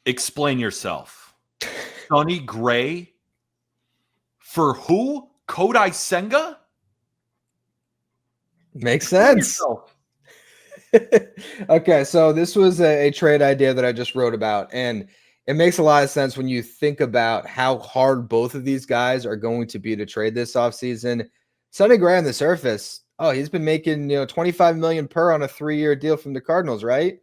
Explain yourself. Sonny Gray for who? Kodai Senga? Makes Explain sense. yourself. Okay, so this was a trade idea that I just wrote about, and it makes a lot of sense when you think about how hard both of these guys are going to be to trade this offseason. Sonny Gray on the surface, he's been making 25 million per on a 3-year deal from the Cardinals, right?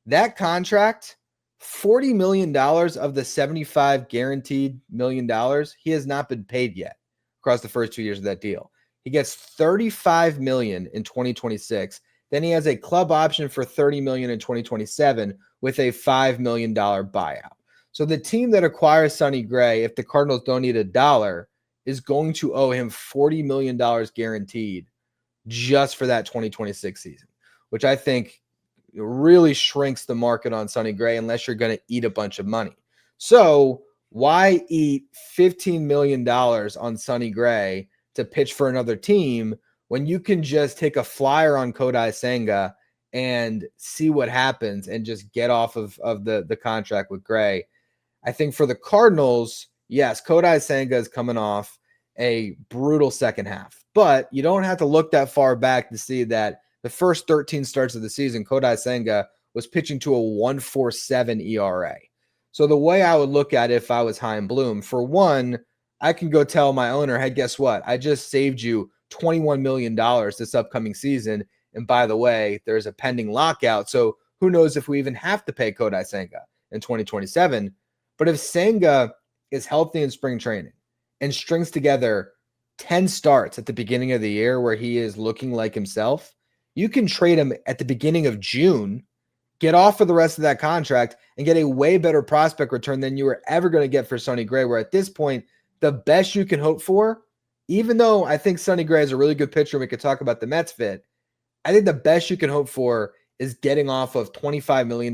That contract, $40 million of the 75 guaranteed million dollars, he has not been paid yet across the first 2 years of that deal. He gets 35 million in 2026. Then he has a club option for 30 million in 2027 with a $5 million buyout. So the team that acquires Sonny Gray, if the Cardinals don't need a dollar, is going to owe him $40 million guaranteed just for that 2026 season, which I think really shrinks the market on Sonny Gray unless you're going to eat a bunch of money. So why eat $15 million on Sonny Gray to pitch for another team when you can just take a flyer on Kodai Senga and see what happens and just get off of the contract with Gray? I think for the Cardinals, yes, Kodai Senga is coming off a brutal second half, but you don't have to look that far back to see that the first 13 starts of the season, Kodai Senga was pitching to a 1.47 ERA. So the way I would look at it if I was Chaim Bloom, for one, I can go tell my owner, hey, guess what? I just saved you $21 million this upcoming season. And by the way, there's a pending lockout. So who knows if we even have to pay Kodai Senga in 2027. But if Senga is healthy in spring training and strings together 10 starts at the beginning of the year where he is looking like himself, you can trade him at the beginning of June, get off for the rest of that contract, and get a way better prospect return than you were ever going to get for Sonny Gray, where at this point, the best you can hope for, even though I think Sonny Gray is a really good pitcher, and we could talk about the Mets fit, I think the best you can hope for is getting off of $25 million,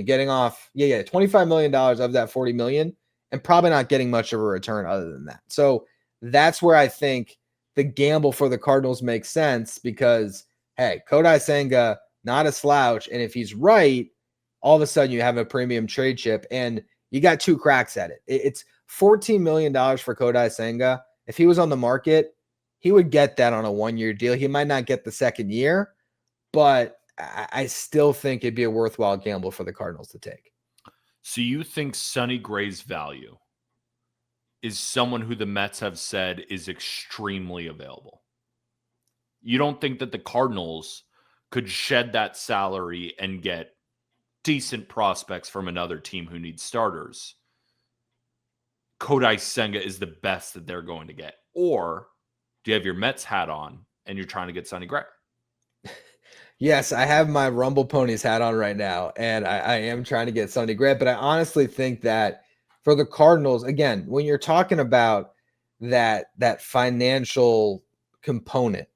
getting off, $25 million of that $40 million, and probably not getting much of a return other than that. So that's where I think the gamble for the Cardinals makes sense because, hey, Kodai Senga, not a slouch. And if he's right, all of a sudden you have a premium trade chip and you got two cracks at it. It's $14 million for Kodai Senga. If he was on the market, he would get that on a 1-year deal. He might not get the second year, but I still think it'd be a worthwhile gamble for the Cardinals to take. So you think Sonny Gray's value is someone who the Mets have said is extremely available? You don't think that the Cardinals could shed that salary and get decent prospects from another team who needs starters? Kodai Senga is the best that they're going to get. Or do you have your Mets hat on and you're trying to get Sonny Gray? Yes, I have my Rumble Ponies hat on right now, and I am trying to get Sonny Gray, but I honestly think that for the Cardinals, again, when you're talking about that financial component,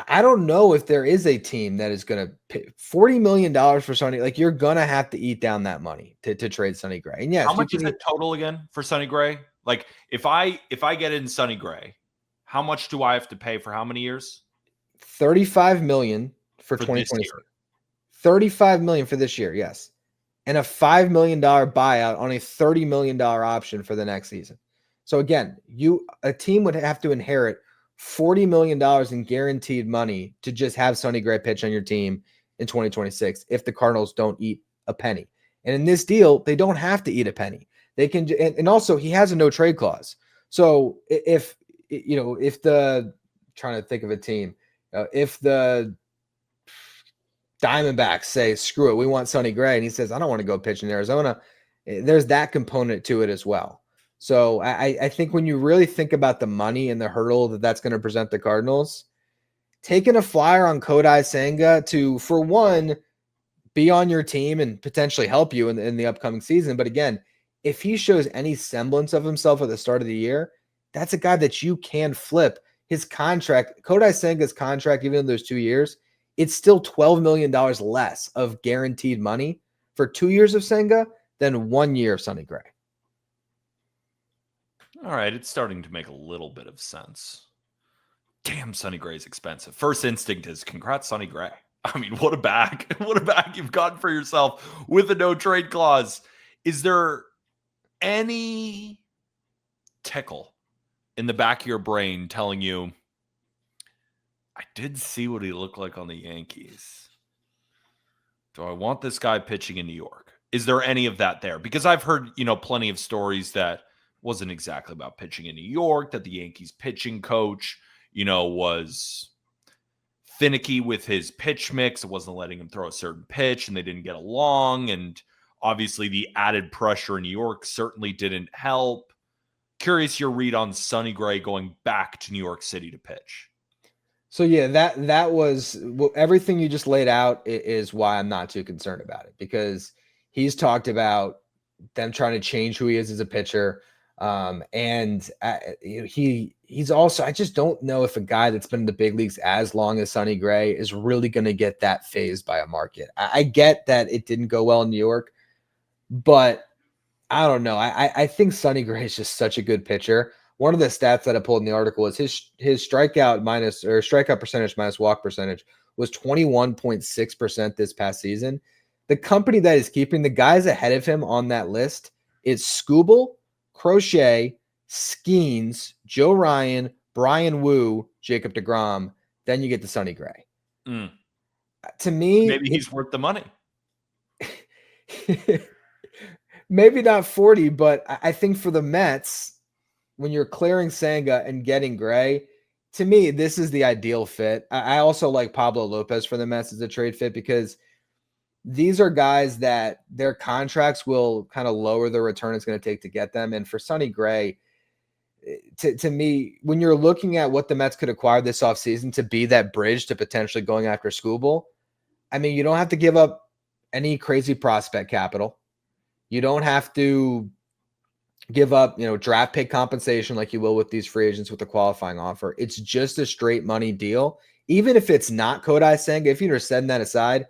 I don't know if there is a team that is going to pay $40 million for Sonny. Like, you're going to have to eat down that money to trade Sonny Gray. And yes, how much is it total again for Sonny Gray? Like, if I get in Sonny Gray, how much do I have to pay for how many years? $35 million for 2026. $35 million for this year, yes. And a $5 million buyout on a $30 million option for the next season. So again, a team would have to inherit $40 million in guaranteed money to just have Sonny Gray pitch on your team in 2026 if the Cardinals don't eat a penny. And in this deal, they don't have to eat a penny. They can, and also he has a no trade clause. So if trying to think of a team, if the Diamondbacks say, screw it, we want Sonny Gray, and he says, I don't want to go pitch in Arizona, there's that component to it as well. So I think when you really think about the money and the hurdle that's going to present the Cardinals, taking a flyer on Kodai Senga to, for one, be on your team and potentially help you in the upcoming season. But again, if he shows any semblance of himself at the start of the year, that's a guy that you can flip. His contract, Kodai Senga's contract, even though there's 2 years, it's still $12 million less of guaranteed money for 2 years of Senga than 1 year of Sonny Gray. All right, it's starting to make a little bit of sense. Damn, Sonny Gray's expensive. First instinct is congrats, Sonny Gray. I mean, what a bag. What a bag you've gotten for yourself with a no trade clause. Is there any tickle in the back of your brain telling you, I did see what he looked like on the Yankees. Do I want this guy pitching in New York? Is there any of that there? Because I've heard, plenty of stories that wasn't exactly about pitching in New York, that the Yankees pitching coach, was finicky with his pitch mix. It wasn't letting him throw a certain pitch and they didn't get along. And obviously the added pressure in New York certainly didn't help. Curious your read on Sonny Gray going back to New York City to pitch. So yeah, that was everything you just laid out is why I'm not too concerned about it, because he's talked about them trying to change who he is as a pitcher. And he's also, I just don't know if a guy that's been in the big leagues as long as Sonny Gray is really going to get that phased by a market. I get that it didn't go well in New York, but I don't know. I think Sonny Gray is just such a good pitcher. One of the stats that I pulled in the article is his strikeout percentage minus walk percentage was 21.6% this past season. The company that is keeping the guys ahead of him on that list is Scooble, Crochet, Skeens, Joe Ryan, Brian Wu, Jacob deGrom. Then you get to Sonny Gray. To me, maybe he's worth the money. Maybe not 40, but I think for the Mets, when you're clearing Senga and getting Gray, to me, this is the ideal fit. I also like Pablo Lopez for the Mets as a trade fit, because these are guys that their contracts will kind of lower the return it's going to take to get them. And for Sonny Gray, to me, when you're looking at what the Mets could acquire this offseason to be that bridge to potentially going after Scooble, I mean, you don't have to give up any crazy prospect capital. You don't have to give up, draft pick compensation like you will with these free agents with a qualifying offer. It's just a straight money deal. Even if it's not Kodai Senga, if you're setting that aside,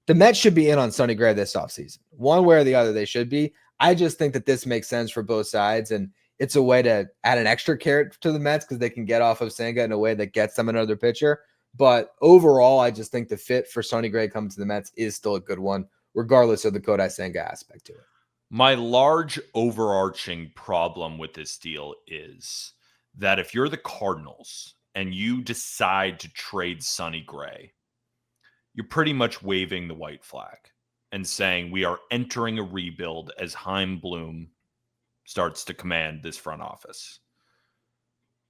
the Mets should be in on Sonny Gray this offseason. One way or the other, they should be. I just think that this makes sense for both sides, and it's a way to add an extra carrot to the Mets because they can get off of Senga in a way that gets them another pitcher. But overall, I just think the fit for Sonny Gray coming to the Mets is still a good one, regardless of the Kodai Senga aspect to it. My large overarching problem with this deal is that if you're the Cardinals and you decide to trade Sonny Gray, you're pretty much waving the white flag and saying we are entering a rebuild as Chaim Bloom starts to command this front office.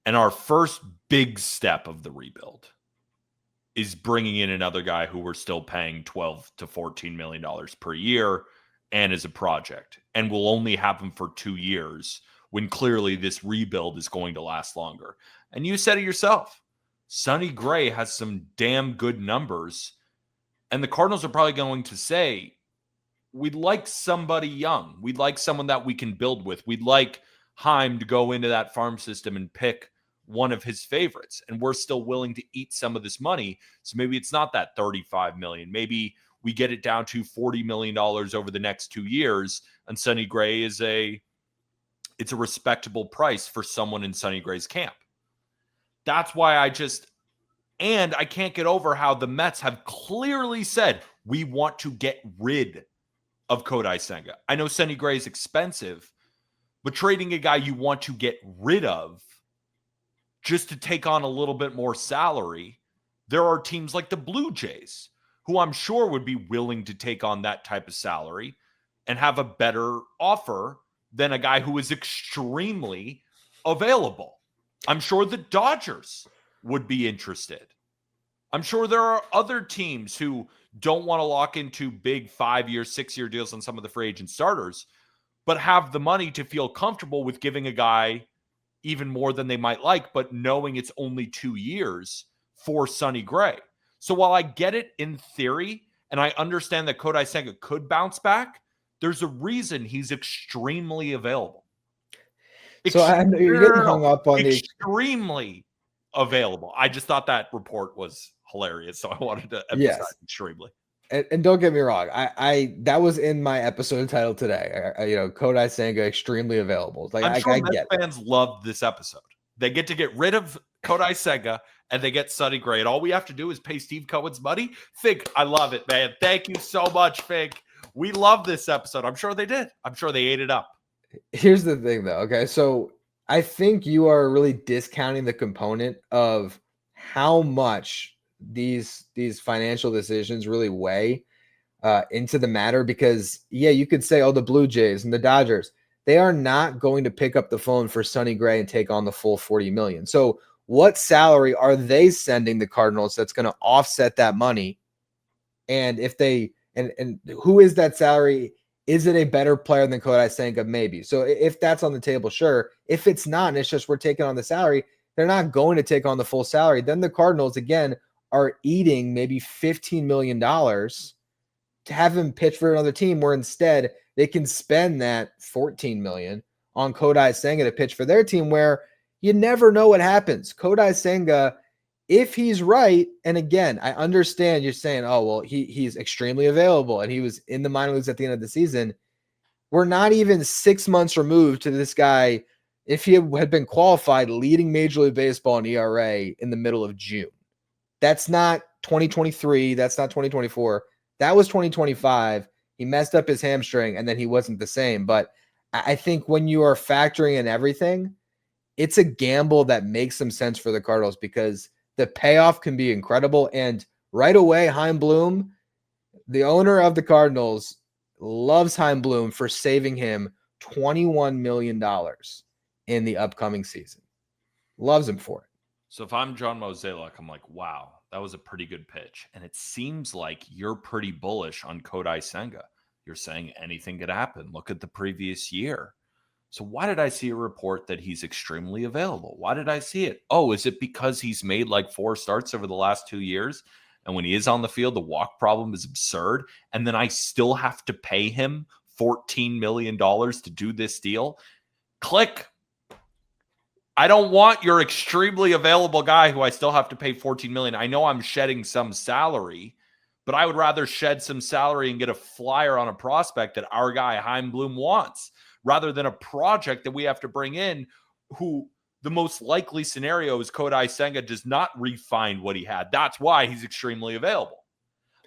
And our first big step of the rebuild is bringing in another guy who we're still paying $12 to $14 million per year and as a project, and we'll only have him for 2 years when clearly this rebuild is going to last longer. And you said it yourself, Sonny Gray has some damn good numbers, and the Cardinals are probably going to say, we'd like somebody young. We'd like someone that we can build with. We'd like Chaim to go into that farm system and pick one of his favorites, and we're still willing to eat some of this money. So maybe it's not that $35 million. Maybe we get it down to $40 million over the next 2 years, and Sonny Gray it's a respectable price for someone in Sonny Gray's camp. That's why I can't get over how the Mets have clearly said, we want to get rid of Kodai Senga. I know Sonny Gray is expensive, but trading a guy you want to get rid of just to take on a little bit more salary, there are teams like the Blue Jays who I'm sure would be willing to take on that type of salary and have a better offer than a guy who is extremely available. I'm sure the Dodgers would be interested. I'm sure there are other teams who don't want to lock into big 5-year, 6-year deals on some of the free agent starters, but have the money to feel comfortable with giving a guy even more than they might like, but knowing it's only 2 years for Sonny Gray. So while I get it in theory, and I understand that Kodai Senga could bounce back, there's a reason he's extremely available. So I know you're getting hung up on extremely available. I just thought that report was hilarious, so I wanted to emphasize extremely. And don't get me wrong, I that was in my episode title today. Kodai Senga extremely available. Like I'm sure I Mets get fans loved this episode. They get to get rid of Kodai Senga and they get Sonny Gray. And all we have to do is pay Steve Cohen's money. Fig, I love it, man. Thank you so much, Fig. We love this episode. I'm sure they did. I'm sure they ate it up. Here's the thing, though. Okay, so I think you are really discounting the component of how much these financial decisions really weigh into the matter, because yeah, you could say, oh, the Blue Jays and the Dodgers, they are not going to pick up the phone for Sonny Gray and take on the full $40 million. So what salary are they sending the Cardinals that's going to offset that money? And if they and who is that salary? Is it a better player than Kodai Senga? Maybe. So if that's on the table, sure. If it's not, and it's just we're taking on the salary, they're not going to take on the full salary. Then the Cardinals again are eating maybe $15 million to have him pitch for another team, where instead they can spend that $14 million on Kodai Senga to pitch for their team, where you never know what happens. Kodai Senga, if he's right, and again, I understand you're saying, oh, well, he's extremely available and he was in the minor leagues at the end of the season. We're not even 6 months removed to this guy, if he had been qualified, leading Major League Baseball in ERA in the middle of June. That's not 2023. That's not 2024. That was 2025. He messed up his hamstring and then he wasn't the same. But I think when you are factoring in everything, it's a gamble that makes some sense for the Cardinals, because the payoff can be incredible. And right away, Chaim Bloom, the owner of the Cardinals, loves Chaim Bloom for saving him $21 million in the upcoming season. Loves him for it. So if I'm John Mozeliak, I'm like, wow, that was a pretty good pitch. And it seems like you're pretty bullish on Kodai Senga. You're saying anything could happen. Look at the previous year. So why did I see a report that he's extremely available? Why did I see it? Oh, is it because he's made like 4 starts over the last 2 years? And when he is on the field, the walk problem is absurd. And then I still have to pay him $14 million to do this deal? Click. I don't want your extremely available guy who I still have to pay $14 million. I know I'm shedding some salary, but I would rather shed some salary and get a flyer on a prospect that our guy Chaim Bloom wants, rather than a project that we have to bring in, who the most likely scenario is Kodai Senga does not refine what he had. That's why he's extremely available.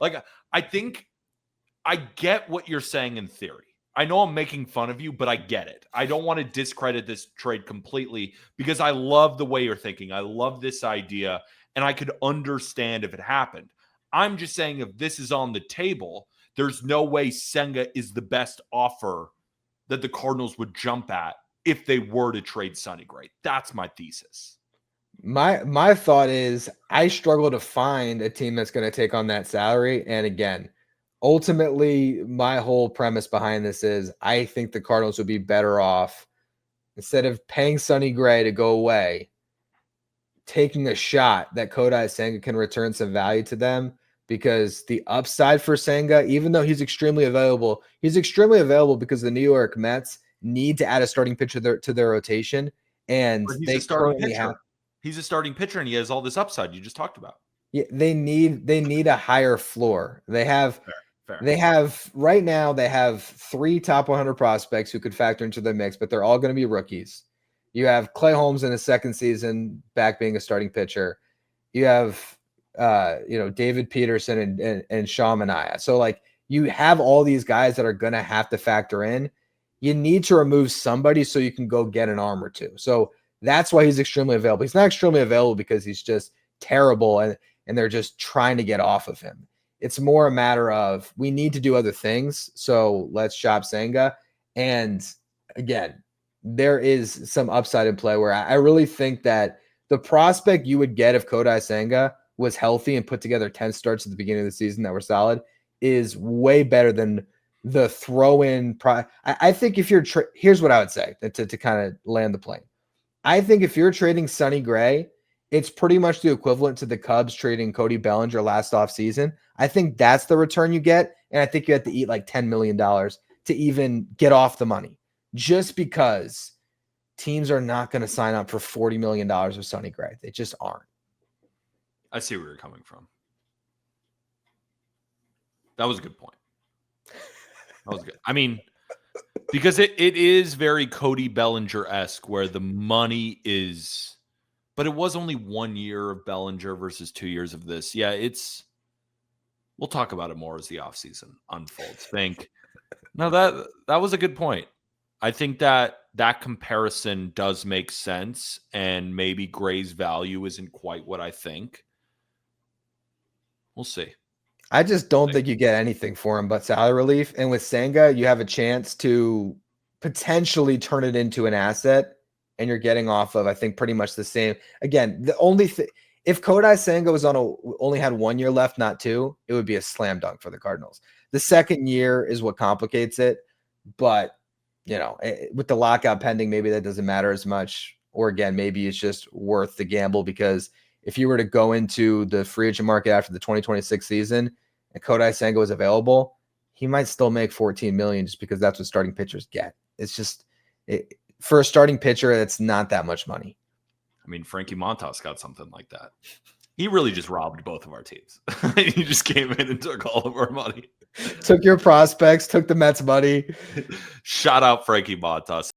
Like, I think I get what you're saying in theory. I know I'm making fun of you, but I get it. I don't want to discredit this trade completely, because I love the way you're thinking. I love this idea, and I could understand if it happened. I'm just saying, if this is on the table, there's no way Senga is the best offer that the Cardinals would jump at if they were to trade Sonny Gray. That's my thesis. My thought is, I struggle to find a team that's going to take on that salary. And again, ultimately, my whole premise behind this is I think the Cardinals would be better off, instead of paying Sonny Gray to go away, taking a shot that Kodai Senga can return some value to them, because the upside for Senga, even though he's extremely available because the New York Mets need to add a starting pitcher to their rotation. And But he's they a starting currently pitcher. He's a starting pitcher, and he has all this upside you just talked about. Yeah, they need a higher floor. Fair. They have right now, they have 3 top 100 prospects who could factor into the mix, but they're all going to be rookies. You have Clay Holmes in his second season back being a starting pitcher. You have David Peterson and Sean Manaea. So like, you have all these guys that are going to have to factor in. You need to remove somebody so you can go get an arm or two. So that's why he's extremely available. He's not extremely available because he's just terrible and they're just trying to get off of him. It's more a matter of, we need to do other things, so let's shop Senga. And again, there is some upside in play where I really think that the prospect you would get if Kodai Senga was healthy and put together 10 starts at the beginning of the season that were solid is way better than the throw-in. I think if you're here's what I would say to kind of land the plane. I think if you're trading Sonny Gray, it's pretty much the equivalent to the Cubs trading Cody Bellinger last offseason. I think that's the return you get, and I think you have to eat like $10 million to even get off the money, just because teams are not going to sign up for $40 million of Sonny Gray. They just aren't. I see where you're coming from. That was a good point. That was good. I mean, because it is very Cody Bellinger-esque, where the money is But it was only 1 year of Bellinger versus 2 years of this. Yeah, we'll talk about it more as the offseason unfolds. No, that was a good point. I think that comparison does make sense, and maybe Gray's value isn't quite what I think. We'll see. I just don't think you get anything for him but salary relief. And with Senga, you have a chance to potentially turn it into an asset, and you're getting off of, I think, pretty much the same. Again, the only thing, if Kodai Senga was only had 1 year left, not 2, it would be a slam dunk for the Cardinals. The second year is what complicates it, but with the lockout pending, maybe that doesn't matter as much. Or again, maybe it's just worth the gamble, because if you were to go into the free agent market after the 2026 season and Kodai Senga was available, he might still make $14 million, just because that's what starting pitchers get. It's just for a starting pitcher, it's not that much money. I mean, Frankie Montas got something like that. He really just robbed both of our teams. He just came in and took all of our money. Took your prospects, took the Mets money. Shout out Frankie Montas.